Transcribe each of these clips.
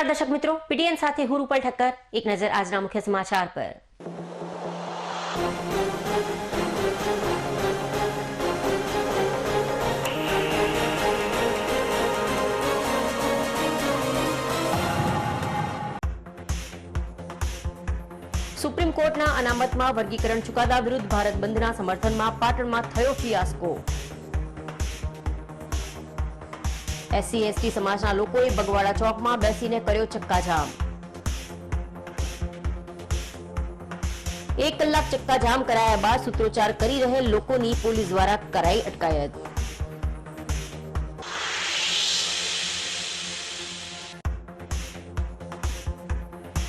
નમસ્કાર દર્શક મિત્રો, પીટીએન સાથે હું રૂપલ ઠક્કર। એક નજર આજના મુખ્ય સમાચાર પર। સુપ્રીમ કોર્ટના અનામતમાં વર્ગીકરણ ચુકાદા વિરુદ્ધ ભારત બંધના સમર્થનમાં પાટણમાં થયો ફિયાસ્કો। SC/ST સમાજના લોકોએ બગવાડા ચોકમાં બેસીને કર્યો ચક્કાજામ। 1 કલાક ચક્કાજામ કરાયા બાદ સૂત્રોચ્ચાર કરી રહેલ લોકોની પોલીસ દ્વારા કરાઈ અટકાયત।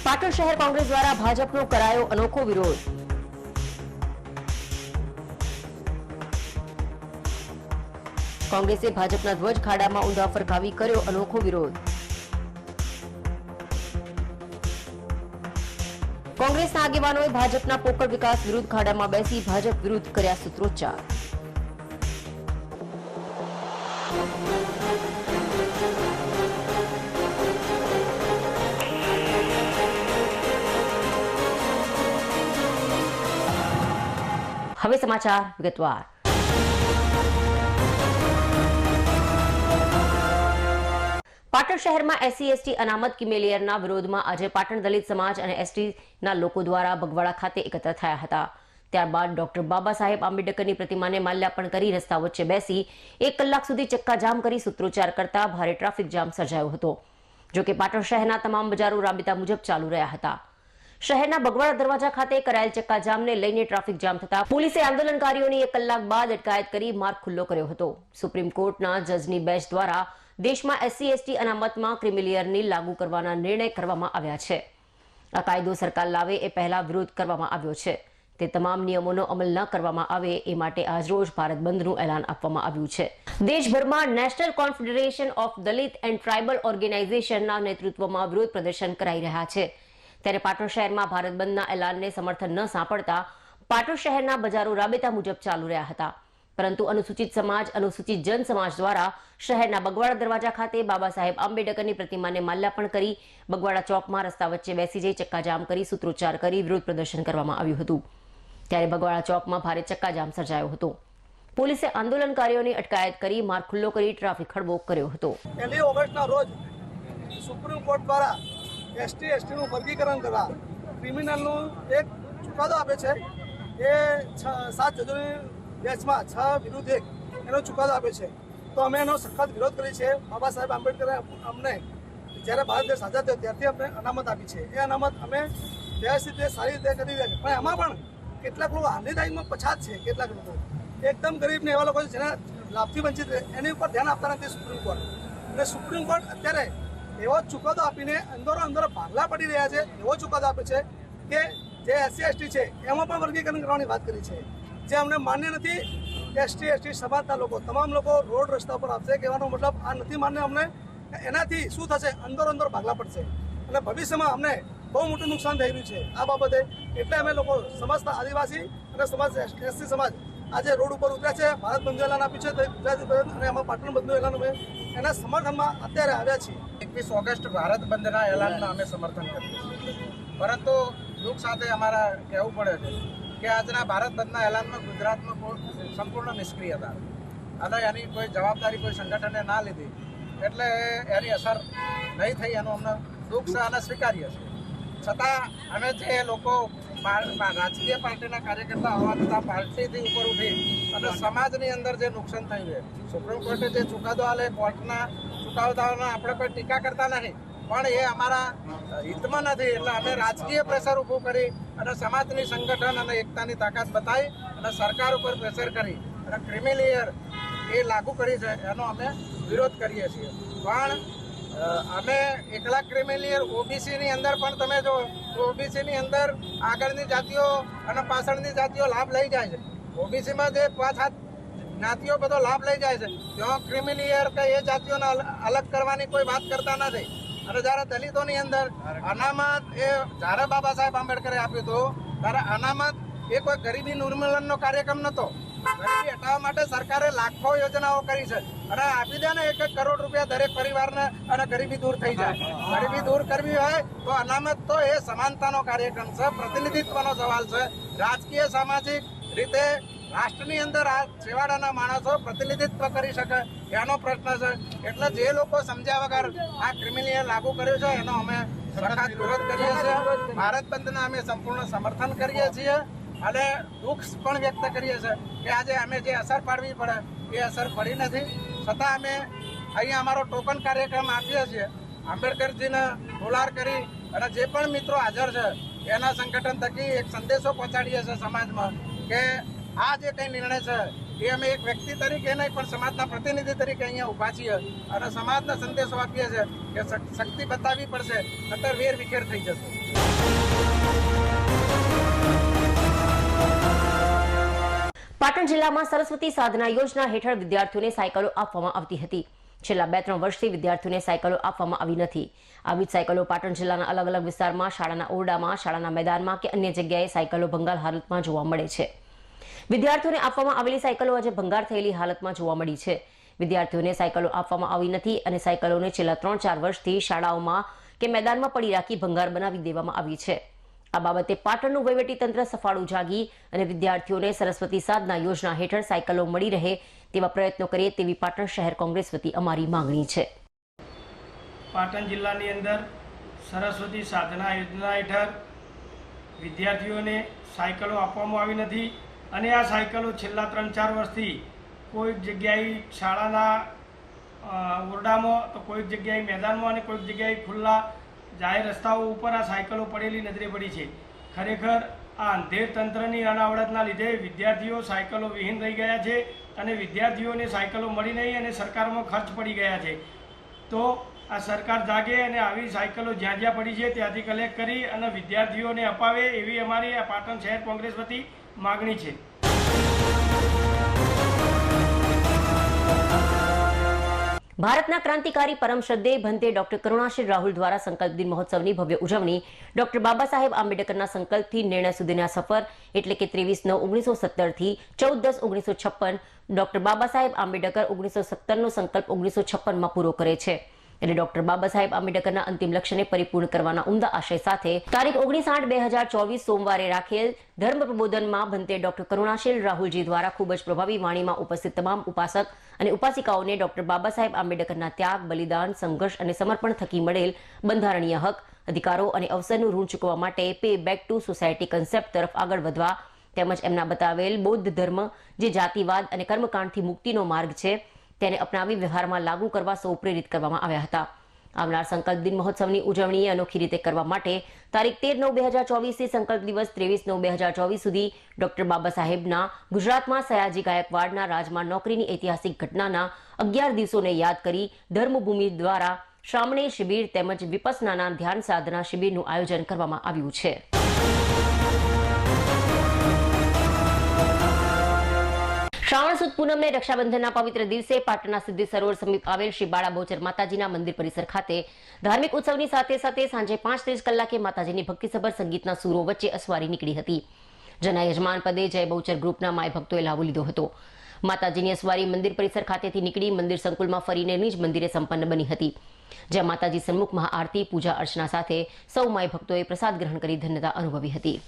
પાટણ શહેર કોંગ્રેસ દ્વારા ભાજપનો કરાયો અનોખો વિરોધ। કોંગ્રેસે ભાજપના ધ્વજ ખાડામાં ઊંધા ફરકાવી કર્યો અનોખો વિરોધ। કોંગ્રેસના આગેવાનોએ ભાજપના પોકળ વિકાસ વિરુદ્ધ ખાડામાં બેસી ભાજપ વિરુદ્ધ કર્યા સૂત્રોચ્ચાર। હવે સમાચાર વિગતવાર। પાટણ શહેરમાં SC/ST અનામત કિમેલિયરના વિરોધમાં આજે પાટણ દલિત સમાજ અને STના લોકો દ્વારા બગવાડા ખાતે એકત્ર થયા હતા। ત્યારબાદ ડોક્ટર બાબા સાહેબ આંબેડકરની પ્રતિમાને માલ્યાર્પણ કરી રસ્તા વચ્ચે બેસી 1 કલાક સુધી ચક્કાજામ કરી સૂત્રોચ્ચાર કરતા ભારે ટ્રાફિક જામ સર્જાયો હતો। જો કે પાટણ શહેરના તમામ બજારો રાબેતા મુજબ ચાલુ રહ્યા હતા। શહેરના બગવાડા દરવાજા ખાતે કરાયેલ ચક્કાજામને લઈને ટ્રાફિક જામ થતા પોલીસે આંદોલનકારીઓની 1 કલાક બાદ અટકાયત કરી માર્ગ ખુલ્લો કર્યો હતો। સુપ્રીમ કોર્ટના જજની બેન્ચ દ્વારા દેશમાં SC/ST અનામતમાં ક્રિમિલિયરની લાગુ કરવાના નિર્ણય કરવામાં આવ્યા છે। આ કાયદો સરકાર લાવે એ પહેલા વિરોધ કરવામાં આવ્યો છે। તે તમામ નિયમોનો અમલ ન કરવામાં આવે એ માટે આજરોજ ભારત બંધનું એલાન આપવામાં આવ્યું છે। દેશભરમાં national confederation of Dalit and tribal ઓર્ગેનાઇઝેશનના નેતૃત્વમાં વિરોધ પ્રદર્શન કરાઈ રહ્યા છે। ત્યારે પાટણ શહેરમાં ભારત બંધના એલાનને સમર્થન ન સાંપડતા પાટણ શહેરના બજારો રાબેતા મુજબ ચાલુ રહ્યા હતા। પરંતુ અનુસૂચિત સમાજ અનુસૂચિત જન સમાજ દ્વારા શહેરના બગવાડા દરવાજા ખાતે બાબા સાહેબ આંબેડકરની પ્રતિમાને માલ્યાર્પણ કરી બગવાડા ચોકમાં રસ્તા વચ્ચે બેસી જઈ ચક્કાજામ કરી સૂત્રોચ્ચાર કરી વિરોધ પ્રદર્શન કરવામાં આવ્યું હતું। ત્યારે બગવાડા ચોકમાં ભારે ચક્કાજામ સર્જાયો હતો। પોલીસે આંદોલનકારીઓની અટકાયત કરી માર્ગ ખુલ્લો કરી ટ્રાફિક ખડબો કર્યો હતો। 1 ઓગસ્ટના રોજ સુપ્રીમ કોર્ટ દ્વારા ST/STનું વર્ગીકરણ કરવા ક્રિમિનલનું એક ચુકાદો આપે છે। એ 7 જજોની બેચમાં 6 વિરુદ્ધ 1 એનો ચુકાદો આપે છે। તો અમે એનો સખત વિરોધ કરી છે। બાબા સાહેબ આંબેડકરે અમને જ્યારે ભારત દેશ આઝાદ થયો ત્યારથી અમને અનામત આપી છે। એ અનામત અમે વ્યવસ્થિત રીતે સારી રીતે કરી રહ્યા છે। પણ એમાં પણ કેટલાક લોકો હાલની તારીખમાં પછાત છે। કેટલાક લોકો એકદમ ગરીબને એવા લોકો છે જેના લાભથી વંચિત રહે એની ઉપર ધ્યાન આપતા નથી સુપ્રીમ કોર્ટ। અને સુપ્રીમ કોર્ટ અત્યારે એવો ચુકાદો આપીને અંદરો ભાગલા પડી રહ્યા છે। એવો ચુકાદો આપે છે કે જે SC/ST છે એમાં પણ વર્ગીકરણ કરવાની વાત કરી છે, જે અમને માન્ય નથી। ST/ST સમાજના લોકો તમામ લોકો રોડ રસ્તા પર આવશે, કહેવાનો મતલબ આ નથી માન્ય અમને। એનાથી શું થશે, અંદરો ભાગલા પડશે અને ભવિષ્યમાં અમને બહુ મોટું નુકસાન થઈ રહ્યું છે આ બાબતે। એટલે અમે લોકો સમજતા આદિવાસી અને સમાજ SC સમાજ આજે રોડ ઉપર ઉતર્યા છે। ભારત બંધનું એલાન આપ્યું છે ગુજરાતી અને આમાં પાટણ બંધનું એલાન અમે એના સમર્થનમાં અત્યારે આવ્યા છીએ। 21 ઓગસ્ટ ભારત બંધના એલાનના અમે સમર્થન કરીએ છીએ, પરંતુ દુઃખ સાથે અમારા કહેવું પડે છે કે આજના ભારત બંધના એલાનમાં ગુજરાતમાં સંપૂર્ણ નિષ્ક્રિયતા અને એની કોઈ જવાબદારી કોઈ સંગઠને ના લીધી એટલે એની અસર નહીં થઈ એનું અમને દુઃખ છે અને સ્વીકાર્ય છે। છતાં અમે જે લોકો રાજકીય પાર્ટીના કાર્યકર્તા હોવા છતાં પાર્ટીથી ઉપર ઉઠી અને સમાજની અંદર જે નુકસાન થયું છે, સુપ્રીમ કોર્ટે જે ચુકાદો આલે કોર્ટના ચુકાદાઓને આપણે કોઈ ટીકા કરતા નથી, પણ એ અમારા હિતમાં નથી। એટલે અમે રાજકીય પ્રેશર ઊભું કરી અને સમાજની સંગઠન અને એકતાની તાકાત બતાવી અને સરકાર ઉપર પ્રેશર કરી અને ક્રિમિલિયર એ લાગુ કરી છે એનો અમે વિરોધ કરીએ છીએ। પણ અમે એકલા ક્રિમિલિયર OBCની અંદર પણ તમે જો OBCની અંદર આગળની જાતિઓ અને પાછળની જાતિઓ લાભ લઈ જાય છે। OBCમાં જે 5-7 જ્ઞાતિઓ બધો લાભ લઈ જાય છે, ત્યાં ક્રિમિલિયર કે એ જાતિઓને અલગ કરવાની કોઈ વાત કરતા નથી। અને જ્યારે દલિતોની અંદર અનામત એ જ્યારે બાબા સાહેબ આંબેડકરે આપ્યું હતું ત્યારે અનામત એ કોઈ ગરીબી નિર્મૂલનનો કાર્યક્રમ નહોતો, ગરીબી હટાવવા માટે સરકારે લાખો યોજનાઓ કરી છે અને આપી દે ને 1 કરોડ રૂપિયા દરેક પરિવારને અને ગરીબી દૂર થઈ જાય. ગરીબી દૂર કરવી હોય તો અનામત તો એ સમાનતાનો કાર્યક્રમ છે, પ્રતિનિધિત્વનો સવાલ છે. રાજકીય સામાજિક રીતે રાષ્ટ્રની અંદર આ છેવાડાના માણસો પ્રતિનિધિત્વ કરી શકે એનો પ્રશ્ન છે. એટલે જે લોકો સમજ્યા વગર આ ક્રિમિનલ લાગુ કર્યું છે એનો અમે સખત વિરોધ કરીએ છીએ. ભારત બંધના અમે સંપૂર્ણ સમર્થન કરીએ છીએ અને દુઃખ પણ વ્યક્ત કરીએ છીએ કે આજે અમે જે અસર પાડવી પડે એ અસર પડી નથી. છતાં અમે અહીંયા અમારો ટોકન કાર્યક્રમ આપીએ છીએ. આંબેડકરજીને ટોલાર કરી અને જે પણ મિત્રો હાજર છે એના સંગઠન થકી એક સંદેશો પહોંચાડીએ છીએ સમાજમાં કે આ જે કંઈ નિર્ણય છે એ અમે એક વ્યક્તિ તરીકે નહીં પણ સમાજના પ્રતિનિધિ તરીકે અહીંયા ઊભા છીએ અને સમાજને સંદેશો આપીએ છીએ કે શક્તિ બતાવવી પડશે, નતર વેર વિખેર થઈ જશે. પાટણ જિલ્લામાં સરસ્વતી સાધના યોજના હેઠળ વિદ્યાર્થીઓને સાયકલો આપવામાં આવતી હતી. છેલ્લા 2-3 વર્ષથી વિદ્યાર્થીઓને સાયકલો આપવામાં આવી નથી. આવી જ સાયકલો પાટણ જિલ્લાના અલગ અલગ વિસ્તારમાં, શાળાના ઓરડામાં, શાળાના મેદાનમાં કે અન્ય જગ્યાએ સાયકલો ભંગાર હાલતમાં જોવા મળે છે. વિદ્યાર્થીઓને આપવામાં આવેલી સાયકલો આજે ભંગાર થયેલી હાલતમાં જોવા મળી છે. વિદ્યાર્થીઓને સાયકલો આપવામાં આવી નથી અને સાયકલોને છેલ્લા 3-4 વર્ષથી શાળાઓમાં કે મેદાનમાં પડી રાખી ભંગાર બનાવી દેવામાં આવી છે. આ બાબતે પાટણનું વહીવટીતંત્ર સફાળું જાગી અને વિદ્યાર્થીઓને સરસ્વતી સાધના યોજના હેઠળ સાયકલો મળી રહે તેવા પ્રયત્નો કરીએ તેવી પાટણ શહેર કોંગ્રેસ વતી અમારી માંગણી છે. પાટણ જિલ્લાની અંદર સરસ્વતી સાધના યોજના હેઠળ વિદ્યાર્થીઓને સાયકલો આપવામાં આવી નથી અને આ સાયકલો છેલ્લા 3-4 વર્ષથી કોઈક જગ્યાએ શાળાના ઓરડામાં તો કોઈક જગ્યાએ મેદાનમાં અને કોઈક જગ્યાએ ખુલ્લા જાહેર રસ્તાઓ ઉપર આ સાયકલો પડેલી નજરે પડી છે. ખરેખર આ અંધેર તંત્રની અનાવડતના લીધે વિદ્યાર્થીઓ સાયકલો વિહીન રહી ગયા છે અને વિદ્યાર્થીઓને સાયકલો મળી નહીં અને સરકારમાં ખર્ચ પડી ગયા છે. તો આ સરકાર જાગે અને આવી સાયકલો જ્યાં જ્યાં પડી છે ત્યાંથી કલેક્ટ કરી અને વિદ્યાર્થીઓને અપાવે એવી અમારી આ પાટણ શહેર કોંગ્રેસ વતી માગણી છે. ભારતના ક્રાંતિકારી પરમ શ્રદ્ધેય ભંતે ડોક્ટર કરુણાશીલ રાહુલ દ્વારા સંકલ્પ દિન મહોત્સવની ભવ્ય ઉજવણી. ડોક્ટર બાબા સાહેબ આંબેડકરના સંકલ્પથી નિર્ણય સુધીના સફર એટલે કે 23/9/1917 થી 14/10/1956 ડોક્ટર બાબા સાહેબ આંબેડકર 1917 નો સંકલ્પ 1956માં પૂરો કરે છે. એટલે ડોક્ટર બાબા સાહેબ આંબેડકરના અંતિમ લક્ષ્યને પરિપૂર્ણ કરવાના ઉમદા આશય સાથે તારીખ 19/8/2024 સોમવારે રાખેલ ધર્મ પ્રબોધનમાં ભંતે ડોક્ટર કરુણાશીલ રાહુલજી દ્વારા ખૂબ જ પ્રભાવી વાણીમાં ઉપસ્થિત તમામ ઉપાસક અને ઉપાસિકાઓને ડોક્ટર બાબા સાહેબ આંબેડકરના ત્યાગ, બલિદાન, સંઘર્ષ અને સમર્પણ થકી મળેલ બંધારણીય હક, અધિકારો અને અવસરનું ઋણ ચૂકવવા માટે pay back to society concept તરફ આગળ વધવા તેમજ એમના બતાવેલ બૌદ્ધ ધર્મ જે જાતિવાદ અને કર્મકાંડથી મુક્તિનો માર્ગ છે તેને અપનાવી વ્યવહારમાં લાગુ કરવા સૌ પ્રેરિત કરવામાં આવ્યા હતા. આવનાર સંકલ્પ દિન મહોત્સવની ઉજવણી અનોખી રીતે કરવા માટે તારીખ 13/9/2024 થી સંકલ્પ દિવસ 23/9/2024 સુધી ડોક્ટર બાબા સાહેબના ગુજરાતમાં સયાજી ગાયકવાડના રાજમાં નોકરીની ઐતિહાસિક ઘટનાના 11 દિવસોને યાદ કરી ધર્મભૂમિ દ્વારા શ્રામણી શિબિર તેમજ વિપસનાના ધ્યાન સાધના શિબિરનું આયોજન કરવામાં આવ્યું છે. શ્રાવણ સુદ પૂનમને રક્ષાબંધનના પવિત્ર દિવસે પાટણના સિદ્ધિ સરોવર સમીપ આવેલ શ્રી બાળા બહુચર માતાજીના મંદિર પરિસર ખાતે ધાર્મિક ઉત્સવની સાથે સાથે સાંજે 5:30 કલાકે માતાજીની ભક્તિસભર સંગીતના સૂરો વચ્ચે અસવારી નીકળી હતી. જેના યજમાન પદે જય બહુચર ગ્રુપના માય ભક્તોએ લાવો લીધો હતો. માતાજીની અસવારી મંદિર પરિસર ખાતેથી નીકળી મંદિર સંકુલમાં ફરીને નિજ મંદિરે સંપન્ન બની હતી. જ્યાં માતાજી સન્મુખ મહાઆરતી, પૂજા અર્ચના સાથે સૌ માય ભક્તોએ પ્રસાદ ગ્રહણ કરી ધન્યતા અનુભવી હતી.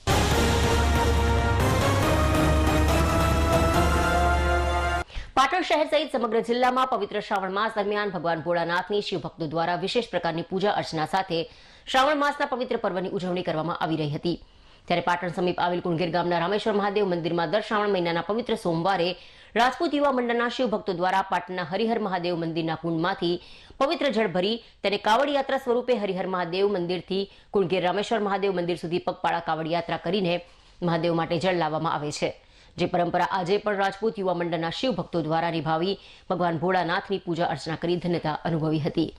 પાટણ શહેર સહિત સમગ્ર જિલ્લામાં પવિત્ર શ્રાવણ માસ દરમિયાન ભગવાન ભોળાનાથની શિવભક્તો દ્વારા વિશેષ પ્રકારની પૂજા અર્ચના સાથે શ્રાવણ માસના પવિત્ર પર્વની ઉજવણી કરવામાં આવી રહી હતી. ત્યારે પાટણ સમીપ આવેલ કુણગેર ગામના રામેશ્વર મહાદેવ મંદિરમાં દર શ્રાવણ મહિનાના પવિત્ર સોમવારે રાજપૂત યુવા મંડળના શિવભક્તો દ્વારા પાટણના હરિહર મહાદેવ મંદિરના કુંડમાંથી પવિત્ર જળ ભરી તેને કાવડ યાત્રા સ્વરૂપે હરિહર મહાદેવ મંદિરથી કુણગેર રામેશ્વર મહાદેવ મંદિર સુધી પગપાળા કાવડ યાત્રા કરીને મહાદેવ માટે જળ લાવવામાં આવે છે. જે પરંપરા આજે પણ રાજપૂત યુવા મંડળના શિવ ભક્તો દ્વારા નિભાવી ભગવાન ભોળાનાથની પૂજા અર્ચના કરી ધન્યતા અનુભવી હતી.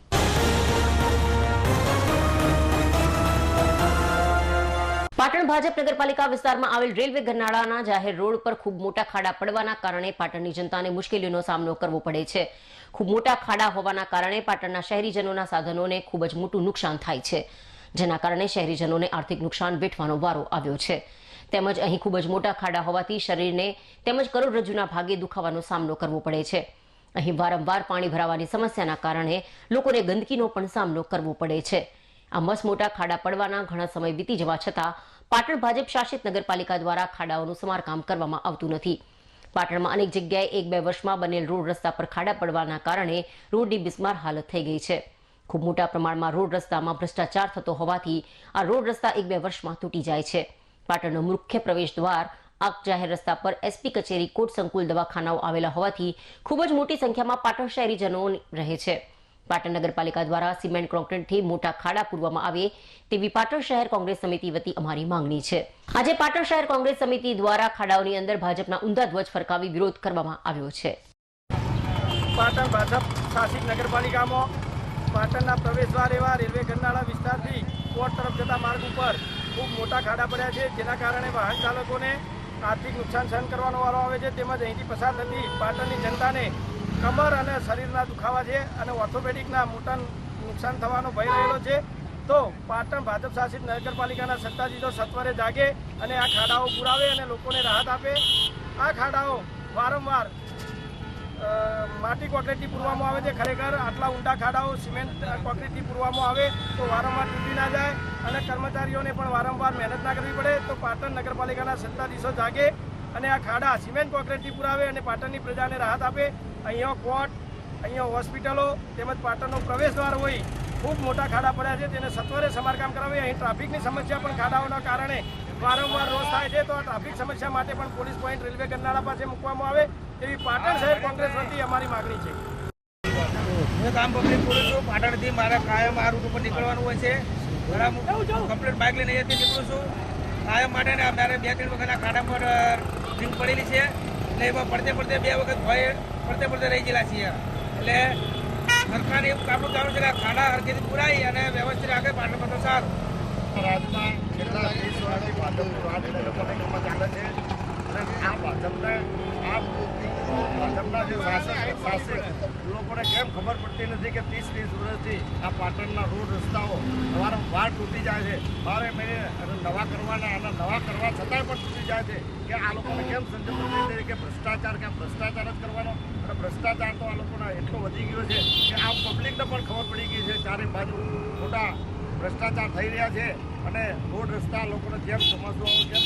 પાટણ ભાજપ નગરપાલિકા વિસ્તારમાં આવેલ રેલવે ગરનાળાના જાહેર રોડ પર ખૂબ મોટા ખાડા પડવાના કારણે પાટણની જનતાને મુશ્કેલીઓનો સામનો કરવો પડે છે. ખૂબ મોટા ખાડા હોવાના કારણે પાટણના શહેરીજનોના સાધનોને ખૂબ જ મોટું નુકસાન થાય છે. જેના કારણે શહેરીજનોને આર્થિક નુકસાન વેઠવાનો વારો આવ્યો છે. તેમજ અહીં ખૂબ જ મોટા ખાડા હોવાથી શરીરને તેમજ કરોડરજ્જુના ભાગે દુખાવાનો સામનો કરવો પડે છે. અહીં વારંવાર પાણી ભરાવાની સમસ્યાના કારણે લોકોને ગંદકીનો પણ સામનો કરવો પડે છે. આ મોટા ખાડા પડવાના ઘણા સમય વીતી જવા છતાં પાટણ ભાજપ શાસિત નગરપાલિકા દ્વારા ખાડાઓનું સમારકામ કરવામાં આવતું નથી. પાટણમાં અનેક જગ્યાએ 1-2 વર્ષમાં બનેલ રોડ રસ્તા પર ખાડા પડવાના કારણે રોડની બિસ્માર હાલત થઈ ગઈ છે. ખૂબ મોટા પ્રમાણમાં રોડ રસ્તામાં ભ્રષ્ટાચાર થતો હોવાથી આ રોડ રસ્તા 1-2 વર્ષમાં તૂટી જાય છે. પાટણનો મુખ્ય પ્રવેશ દ્વાર આ જાહેર રસ્તા પર એસપી કચેરી, કોટ સંકુલ, દવાખાનાઓ આવેલા હોવાથી ખૂબ જ મોટી સંખ્યામાં પાટણ શહેરીજનો રહે છે. પાટણ નગરપાલિકા દ્વારા સિમેન્ટ કોન્ક્રીટથી મોટા ખાડા પૂરવામાં આવે તેવી પાટણ શહેર કોંગ્રેસ સમિતિ વતી અમારી માંગણી છે. આજે પાટણ શહેર કોંગ્રેસ સમિતિ દ્વારા ખાડાઓની અંદર ભાજપના ઊંધા ધ્વજ ફરકાવી વિરોધ કરવામાં આવ્યો છે. પાટણ ભાજપ શાસિત નગરપાલિકામાં પાટણના પ્રવેશદ્વાર એવા રેલવે ગરનાળા વિસ્તારથી કોટ તરફ જતા માર્ગ ઉપર ખૂબ મોટા ખાડા પડ્યા છે, જેના કારણે વાહન ચાલકોને આર્થિક નુકસાન સહન કરવાનો વારો આવે છે. તેમજ અહીંથી પસાર થતી પાટણની જનતાને કમર અને શરીરના દુખાવા છે અને ઓર્થોપેડિકના મોટા નુકસાન થવાનો ભય રહેલો છે. તો પાટણ ભાજપ શાસિત નગરપાલિકાના સત્તાધીશો સત્વરે જાગે અને આ ખાડાઓ પુરાવે અને લોકોને રાહત આપે. આ ખાડાઓ વારંવાર માટી કોન્ક્રીટથી પૂરવામાં આવે છે. ખરેખર આટલા ઊંડા ખાડાઓ સિમેન્ટ કોન્ક્રીટથી પૂરવામાં આવે તો વારંવાર તૂટી ના જાય અને કર્મચારીઓને પણ વારંવાર મહેનત ના કરવી પડે. તો પાટણ નગરપાલિકાના સત્તાધીશો જાગે અને આ ખાડા સિમેન્ટ કોન્ક્રીટથી પુરાવે અને પાટણની પ્રજાને રાહત આપે. અહીંયા કોર્ટ, અહીંયા હોસ્પિટલો તેમજ પાટણનો પ્રવેશદ્વાર હોય ખૂબ મોટા ખાડા પડ્યા છે, તેને સત્વરે સમારકામ કરાવે. અહીં ટ્રાફિકની સમસ્યા પણ ખાડાઓના કારણે વારંવાર રોજ થાય છે. તો આ ટ્રાફિક સમસ્યા માટે પણ પોલીસ પોઈન્ટ રેલવે ગરનાળા પાસે મૂકવામાં આવે તેવી પાટણ શહેર કોંગ્રેસ વતી અમારી માગણી છે. હું કામ પબ્લિક બોલું છું. પાટણથી મારે કાયમ આ રૂટ ઉપર નીકળવાનું હોય છે. કમ્પ્લીટ બાઇક લઈને અહીંયાથી નીકળું છું કાયમ માટે. ને અમારે 2-3 વખત આ ખાડા પર રિંગ પડેલી છે, એટલે એમાં પડતે 2 વખત ભય પડતે રહી ગયેલા છીએ. એટલે સરકારે એવું કામ ચાલુ છે કે ખાડા હરખેથી પુરાઈ અને વ્યવસ્થિત આગળ પાટણ બધો સારું. રાજમાં છેલ્લા 20 વર્ષથી ભાજપનું રાજ નગરપાલિકામાં ચાલે છે અને આ ભાજપના જે શાસક લોકોને કેમ ખબર પડતી નથી કે 30-20 વર્ષથી આ પાટણના રોડ રસ્તાઓ વારંવાર તૂટી જાય છે. બારે મહિને નવા કરવાના અને નવા કરવા છતાંય પણ તૂટી જાય છે. કે આ લોકોને કેમ સમજ પડતી નથી કે ભ્રષ્ટાચાર જ કરવાનો. અને ભ્રષ્ટાચાર તો આ લોકોને એટલો વધી ગયો છે કે આ પબ્લિકને પણ ખબર પડી ગઈ છે. ચારે બાજુ મોટા ભ્રષ્ટાચાર થઈ રહ્યા છે અને રોડ રસ્તા લોકોને જેમ સમજવા હોય જેમ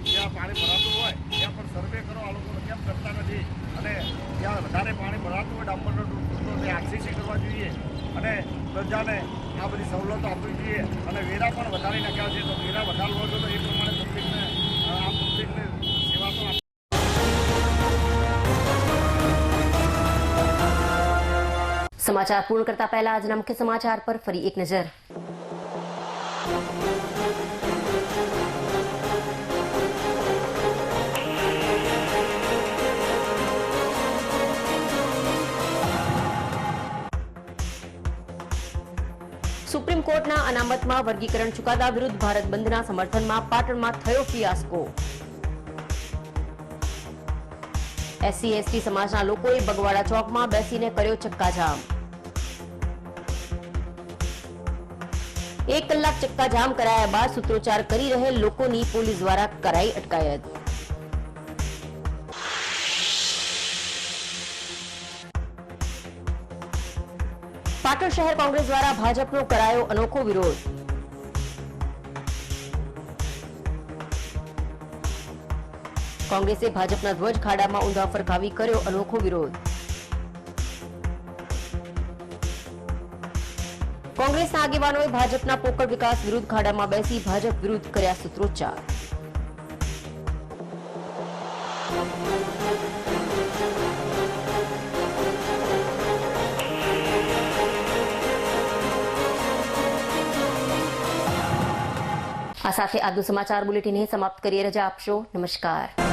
જ્યાં પાણી ભરાતું હોય ત્યાં પણ સર્વે કરો. આ લોકોને કેમ કરતા નથી અને જ્યાં વધારે પાણી ભરાતું હોય ડામરનો ટૂંકો તે આરસીસી કરવા જોઈએ અને પ્રજાને આ બધી સવલતો આપવી જોઈએ. અને વેરા પણ વધારી નાખ્યા છે, તો વેરા વધારવા તો એ પ્રમાણે પબ્લિકને સેવા તો સમાચાર પૂર્ણ કરતા પહેલા આજના મુખ્ય સમાચાર પર ફરી એક નજર. સુપ્રીમ કોર્ટના અનામતમાં વર્ગીકરણ ચુકાદા વિરુદ્ધ ભારત બંધના સમર્થનમાં પાટણમાં થયો ફિયાસ્કો. SC/ST સમાજના લોકોએ બગવાડા ચોકમાં બેસીને કર્યો ચક્કાજામ. 1 કલાક ચક્કાજામ કરાયા બાદ સૂત્રોચ્ચાર કરી રહેલ લોકોની પોલીસ દ્વારા કરાઈ અટકાયત. પાટણ શહેર કોંગ્રેસ દ્વારા ભાજપનો કરાયો અનોખો વિરોધ. કોંગ્રેસે ભાજપના ધ્વજ ખાડામાં ઊંધા ફરકાવી કર્યો અનોખો વિરોધ. કોંગ્રેસના આગેવાનોએ ભાજપના પોકળ વિકાસ વિરુદ્ધ ખાડામાં બેસી ભાજપ વિરુદ્ધ કર્યા સૂત્રોચ્ચાર. આ સાથે આજનું સમાચાર બુલેટિન સમાપ્ત કરીએ. રજા આપશો. નમસ્કાર.